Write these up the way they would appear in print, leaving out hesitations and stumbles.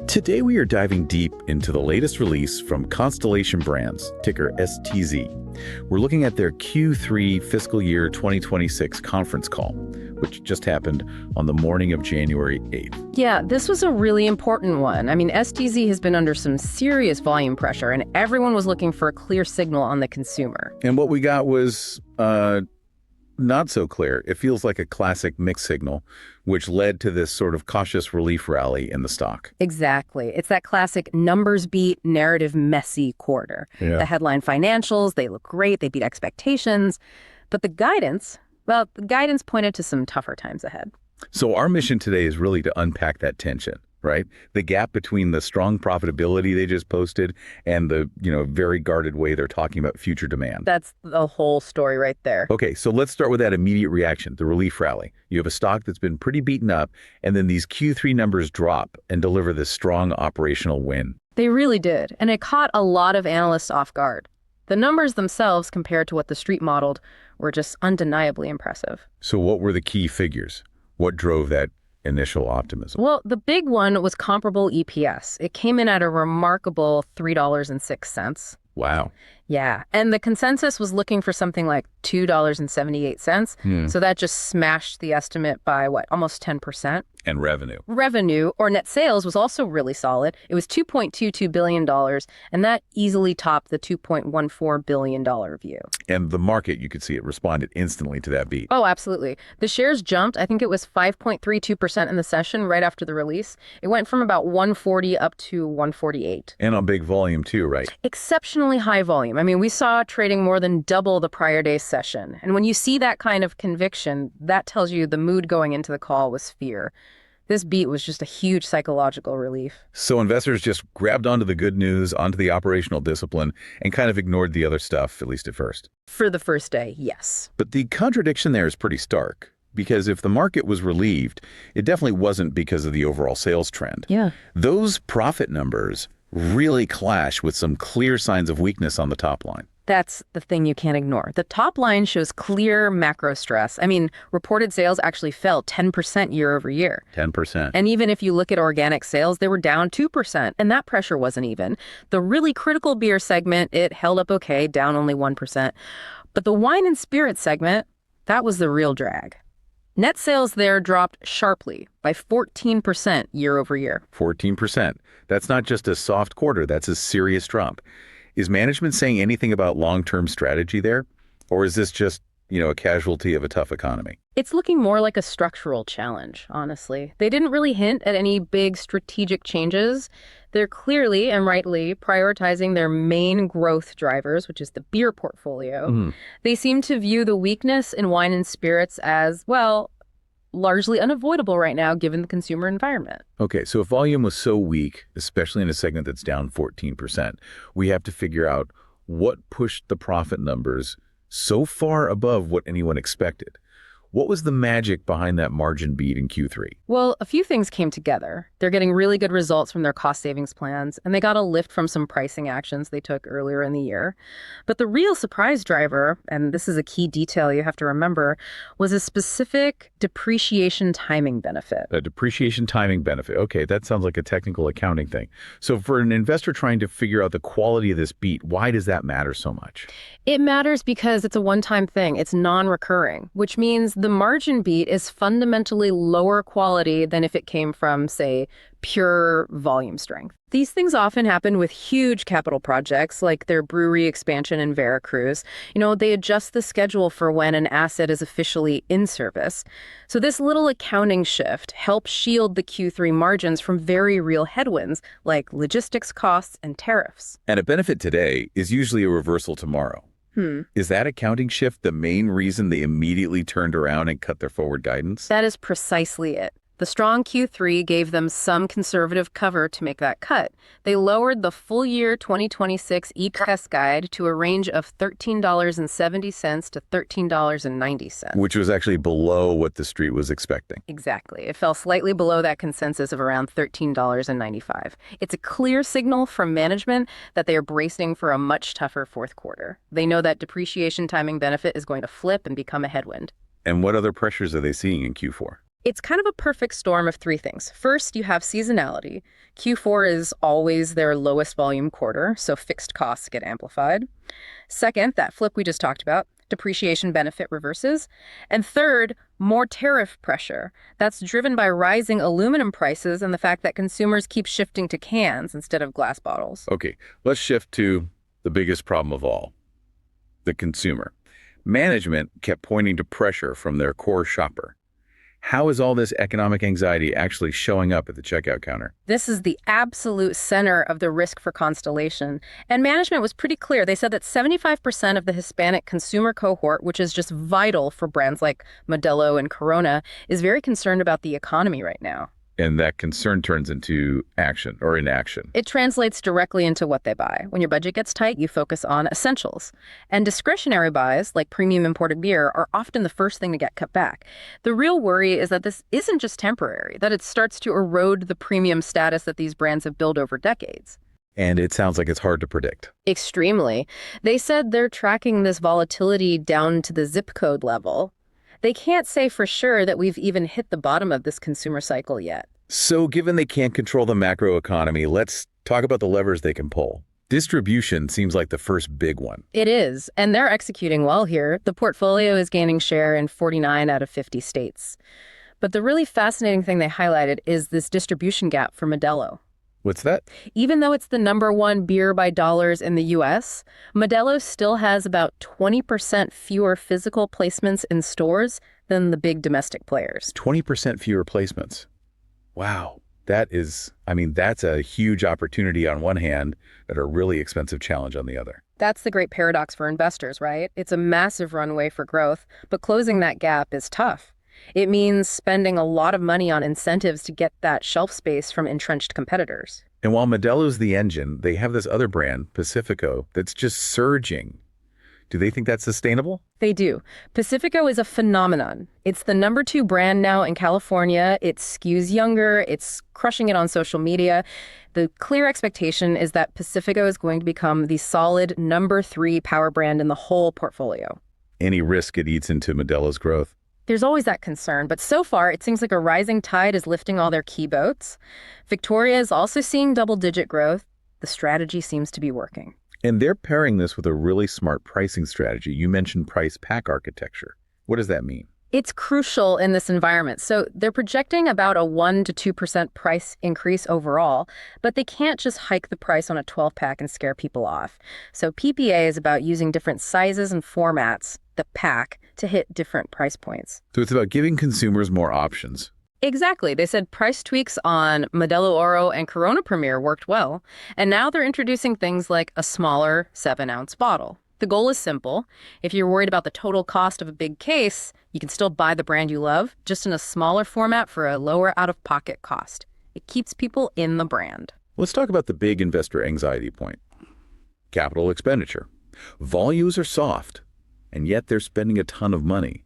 Today we are diving deep into the latest release from Constellation Brands, ticker STZ. We're looking at their Q3 fiscal year 2026 conference call, which just happened on the morning of January 8th. Yeah, this was a really important one. I mean, STZ has been under some serious volume pressure, and everyone was looking for a clear signal on the consumer. And what we got was not so clear. It feels like a classic mixed signal, which led to this sort of cautious relief rally in the stock. Exactly. It's that classic numbers beat, narrative messy quarter. Yeah. The headline financials, they look great, they beat expectations. But the guidance pointed to some tougher times ahead. So our mission today is really to unpack that tension, right? The gap between the strong profitability they just posted and the, very guarded way they're talking about future demand. That's the whole story right there. Okay, so let's start with that immediate reaction, the relief rally. You have a stock that's been pretty beaten up, and then these Q3 numbers drop and deliver this strong operational win. They really did, and it caught a lot of analysts off guard. The numbers themselves, compared to what the street modeled, were just undeniably impressive. So what were the key figures? What drove that initial optimism? Well, the big one was comparable EPS. It came in at a remarkable $3.06. Wow. Yeah, and the consensus was looking for something like $2.78. So that just smashed the estimate by, almost 10%. And revenue. Revenue, or net sales, was also really solid. It was $2.22 billion, and that easily topped the $2.14 billion view. And the market, you could see it, responded instantly to that beat. Oh, absolutely. The shares jumped. I think it was 5.32% in the session right after the release. It went from about 140 up to 148. And on big volume too, right? Exceptionally high volume. I mean, we saw trading more than double the prior day's session. And when you see that kind of conviction, that tells you the mood going into the call was fear. This beat was just a huge psychological relief. So investors just grabbed onto the good news, onto the operational discipline, and kind of ignored the other stuff, at least at first. For the first day, yes. But the contradiction there is pretty stark, because if the market was relieved, it definitely wasn't because of the overall sales trend. Yeah. Those profit numbers really clash with some clear signs of weakness on the top line. That's the thing you can't ignore. The top line shows clear macro stress. I mean, reported sales actually fell 10% year over year. 10%. And even if you look at organic sales, they were down 2%, and that pressure wasn't even. The really critical beer segment, it held up okay, down only 1%. But the wine and spirits segment, that was the real drag. Net sales there dropped sharply by 14% year over year. 14%. That's not just a soft quarter, that's a serious drop. Is management saying anything about long-term strategy there? Or is this just, a casualty of a tough economy? It's looking more like a structural challenge, honestly. They didn't really hint at any big strategic changes. They're clearly and rightly prioritizing their main growth drivers, which is the beer portfolio. They seem to view the weakness in wine and spirits as, largely unavoidable right now given the consumer environment. Okay, so if volume was so weak, especially in a segment that's down 14%, we have to figure out what pushed the profit numbers so far above what anyone expected. What was the magic behind that margin beat in Q3? Well, a few things came together. They're getting really good results from their cost savings plans, and they got a lift from some pricing actions they took earlier in the year. But the real surprise driver, and this is a key detail you have to remember, was a specific depreciation timing benefit. A depreciation timing benefit. Okay, that sounds like a technical accounting thing. So for an investor trying to figure out the quality of this beat, why does that matter so much? It matters because it's a one-time thing. It's non-recurring, which means the margin beat is fundamentally lower quality than if it came from, say, pure volume strength. These things often happen with huge capital projects like their brewery expansion in Veracruz. They adjust the schedule for when an asset is officially in service. So this little accounting shift helps shield the Q3 margins from very real headwinds like logistics costs and tariffs. And a benefit today is usually a reversal tomorrow. Is that accounting shift the main reason they immediately turned around and cut their forward guidance? That is precisely it. The strong Q3 gave them some conservative cover to make that cut. They lowered the full year 2026 EPS guide to a range of $13.70 to $13.90. Which was actually below what the street was expecting. Exactly. It fell slightly below that consensus of around $13.95. It's a clear signal from management that they are bracing for a much tougher fourth quarter. They know that depreciation timing benefit is going to flip and become a headwind. And what other pressures are they seeing in Q4? It's kind of a perfect storm of three things. First, you have seasonality. Q4 is always their lowest volume quarter, so fixed costs get amplified. Second, that flip we just talked about, depreciation benefit reverses. And third, more tariff pressure. That's driven by rising aluminum prices and the fact that consumers keep shifting to cans instead of glass bottles. Okay, let's shift to the biggest problem of all, the consumer. Management kept pointing to pressure from their core shopper. How is all this economic anxiety actually showing up at the checkout counter? This is the absolute center of the risk for Constellation. And management was pretty clear. They said that 75% of the Hispanic consumer cohort, which is just vital for brands like Modelo and Corona, is very concerned about the economy right now. And that concern turns into action or inaction. It translates directly into what they buy. When your budget gets tight, you focus on essentials. And discretionary buys, like premium imported beer, are often the first thing to get cut back. The real worry is that this isn't just temporary, that it starts to erode the premium status that these brands have built over decades. And it sounds like it's hard to predict. Extremely. They said they're tracking this volatility down to the zip code level. They can't say for sure that we've even hit the bottom of this consumer cycle yet. So given they can't control the macroeconomy, let's talk about the levers they can pull. Distribution seems like the first big one. It is, and they're executing well here. The portfolio is gaining share in 49 out of 50 states. But the really fascinating thing they highlighted is this distribution gap for Modelo. What's that? Even though it's the #1 beer by dollars in the U.S., Modelo still has about 20% fewer physical placements in stores than the big domestic players. 20% fewer placements. Wow. That's a huge opportunity on one hand, but a really expensive challenge on the other. That's the great paradox for investors, right? It's a massive runway for growth, but closing that gap is tough. It means spending a lot of money on incentives to get that shelf space from entrenched competitors. And while Modelo's the engine, they have this other brand, Pacifico, that's just surging. Do they think that's sustainable? They do. Pacifico is a phenomenon. It's the #2 brand now in California. It skews younger. It's crushing it on social media. The clear expectation is that Pacifico is going to become the solid #3 power brand in the whole portfolio. Any risk it eats into Modelo's growth? There's always that concern, but so far it seems like a rising tide is lifting all their key boats. Victoria is also seeing double-digit growth. The strategy seems to be working. And they're pairing this with a really smart pricing strategy. You mentioned price pack architecture. What does that mean? It's crucial in this environment. So they're projecting about a 1% to 2% price increase overall, but they can't just hike the price on a 12-pack and scare people off. So PPA is about using different sizes and formats, the pack, to hit different price points. So it's about giving consumers more options. Exactly. They said price tweaks on Modelo Oro and Corona Premier worked well, and now they're introducing things like a smaller 7-ounce bottle. The goal is simple. If you're worried about the total cost of a big case, you can still buy the brand you love, just in a smaller format for a lower out-of-pocket cost. It keeps people in the brand. Let's talk about the big investor anxiety point. Capital expenditure. Volumes are soft, and yet they're spending a ton of money.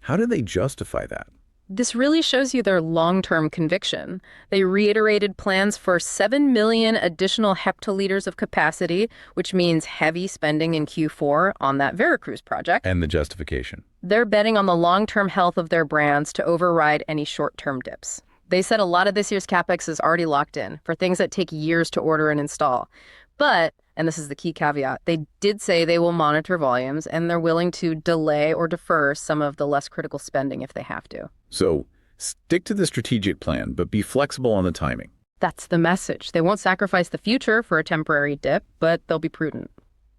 How do they justify that? This really shows you their long-term conviction. They reiterated plans for 7 million additional hectoliters of capacity, which means heavy spending in Q4 on that Veracruz project. And the justification. They're betting on the long-term health of their brands to override any short-term dips. They said a lot of this year's CapEx is already locked in for things that take years to order and install. But, and this is the key caveat, they did say they will monitor volumes and they're willing to delay or defer some of the less critical spending if they have to. So stick to the strategic plan, but be flexible on the timing. That's the message. They won't sacrifice the future for a temporary dip, but they'll be prudent.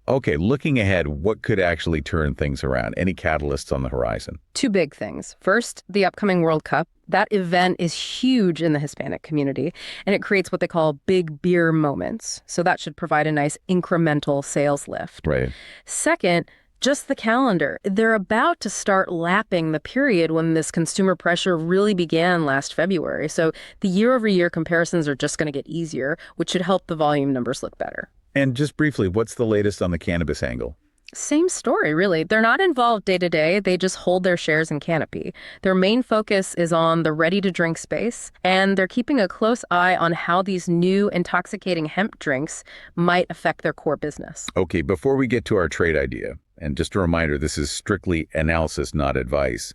Okay, looking ahead, what could actually turn things around? Any catalysts on the horizon? 2 big things. First, the upcoming World Cup. That event is huge in the Hispanic community, and it creates what they call big beer moments. So that should provide a nice incremental sales lift. Right. Second, just the calendar. They're about to start lapping the period when this consumer pressure really began last February. So the year-over-year comparisons are just going to get easier, which should help the volume numbers look better. And just briefly, what's the latest on the cannabis angle? Same story, really. They're not involved day-to-day. They just hold their shares in Canopy. Their main focus is on the ready-to-drink space, and they're keeping a close eye on how these new intoxicating hemp drinks might affect their core business. Okay, before we get to our trade idea, And just a reminder, this is strictly analysis, not advice.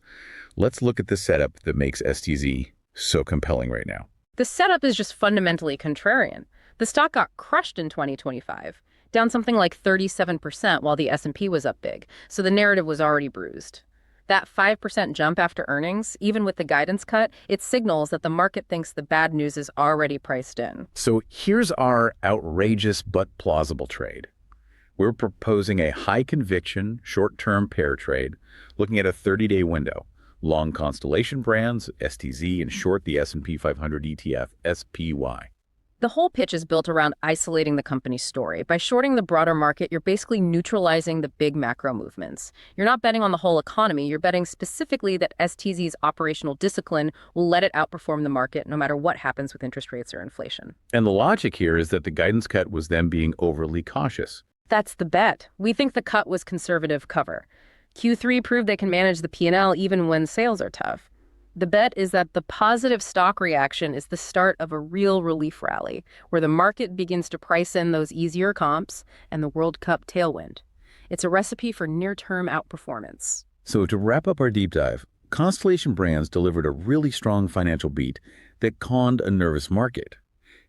Let's look at the setup that makes STZ so compelling right now. The setup is just fundamentally contrarian. The stock got crushed in 2025, down something like 37% while the S&P was up big, so the narrative was already bruised. That 5% jump after earnings, even with the guidance cut, it signals that the market thinks the bad news is already priced in. So here's our outrageous but plausible trade. We're proposing a high-conviction, short-term pair trade, looking at a 30-day window. Long Constellation Brands, STZ, and short the S&P 500 ETF, SPY. The whole pitch is built around isolating the company's story. By shorting the broader market, you're basically neutralizing the big macro movements. You're not betting on the whole economy, you're betting specifically that STZ's operational discipline will let it outperform the market no matter what happens with interest rates or inflation. And the logic here is that the guidance cut was them being overly cautious. That's the bet. We think the cut was conservative cover. Q3 proved they can manage the P&L even when sales are tough. The bet is that the positive stock reaction is the start of a real relief rally, where the market begins to price in those easier comps and the World Cup tailwind. It's a recipe for near-term outperformance. So to wrap up our deep dive, Constellation Brands delivered a really strong financial beat that conned a nervous market.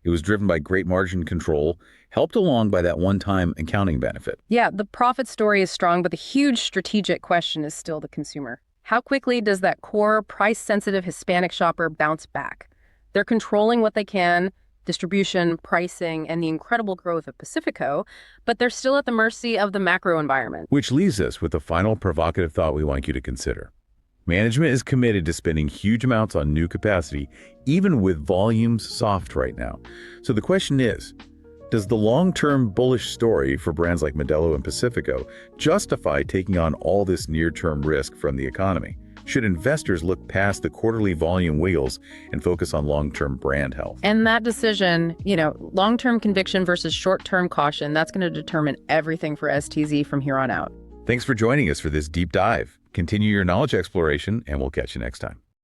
It was driven by great margin control, helped along by that one-time accounting benefit. Yeah, the profit story is strong, but the huge strategic question is still the consumer. How quickly does that core, price-sensitive Hispanic shopper bounce back? They're controlling what they can, distribution, pricing, and the incredible growth of Pacifico, but they're still at the mercy of the macro environment. Which leaves us with a final provocative thought we want you to consider. Management is committed to spending huge amounts on new capacity, even with volumes soft right now. So the question is, does the long-term bullish story for brands like Madelo and Pacifico justify taking on all this near-term risk from the economy? Should investors look past the quarterly volume wheels and focus on long-term brand health? And that decision, long-term conviction versus short-term caution, that's going to determine everything for STZ from here on out. Thanks for joining us for this deep dive. Continue your knowledge exploration, and we'll catch you next time.